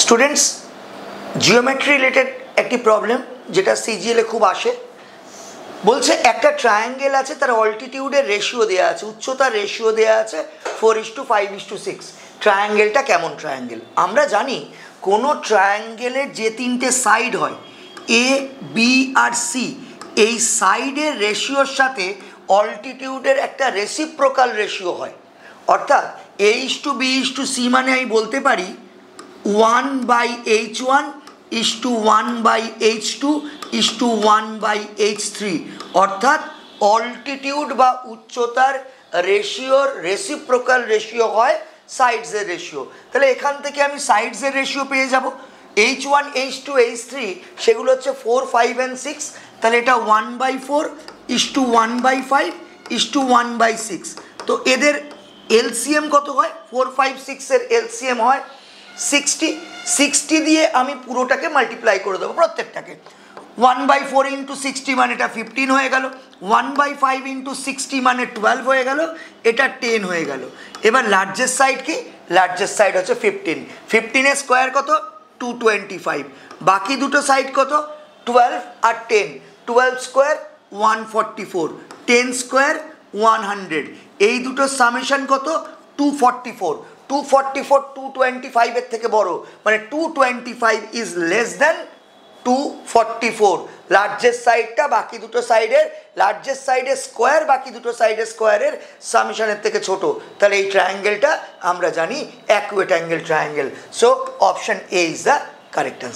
Students geometry related একটি problem যেটা CGL এ খুব আসে। বলছে একটা ট্রায়াঙ্গেল আছে, তার অল্টিটিউডের রেশিও দেওয়া আছে, উচ্চতার রেশিও দেওয়া আছে 4:5:6। ট্রায়াঙ্গেলটা কেমন ট্রায়াঙ্গেল? আমরা জানি কোনো ট্রায়াঙ্গেলের যে তিনটে সাইড হয় এ, বি আর সি, এই সাইডের রেশিওর সাথে অল্টিটিউডের একটা রেসিপ্রোকাল রেশিও হয়। অর্থাৎ A:B:C মানে আমি বলতে পারি 1/H1 1/H2 1/H3। অর্থাৎ অল্টিটিউড বা উচ্চতার রেশিওর রেসিপ্রোকাল রেশিও হয় সাইডসের রেশিও। তাহলে এখান থেকে আমি সাইডসের রেশিও পেয়ে যাব। H1 H2 H3 সেগুলো হচ্ছে 4 5 and 6। তাহলে এটা 1/4 1/5 1/6। তো এদের এলসিএম কত হয়? 4 5 6 এর এলসিএম হয় 60। 60 দিয়ে আমি পুরোটাকে মাল্টিপ্লাই করে দেবো প্রত্যেকটাকে। 1/4 × 60 মানে এটা 15 হয়ে গেল, 1/5 × 60 মানে 12 হয়ে গেল, এটা 10 হয়ে গেল। এবার লার্জেস্ট সাইড কি? লার্জেস্ট সাইড হচ্ছে 15। 15 এর স্কোয়ার কত? 225। বাকি দুটো সাইড কত? 12 আর 10। 12 স্কোয়ার 144, 10 স্কোয়ার 100। এই দুটো সামেশন কত? 244। 244 225 এর থেকে বড়, মানে 225 ইজ লেস দেন 244। লার্জেস্ট সাইডটা বাকি দুটো সাইডের, লার্জেস্ট সাইডের স্কোয়ার বাকি দুটো সাইডের স্কোয়ারের সামেশনের থেকে ছোট। তাহলে এই ট্রায়াঙ্গেলটা আমরা জানি acute angle triangle. So option A is the correct answer.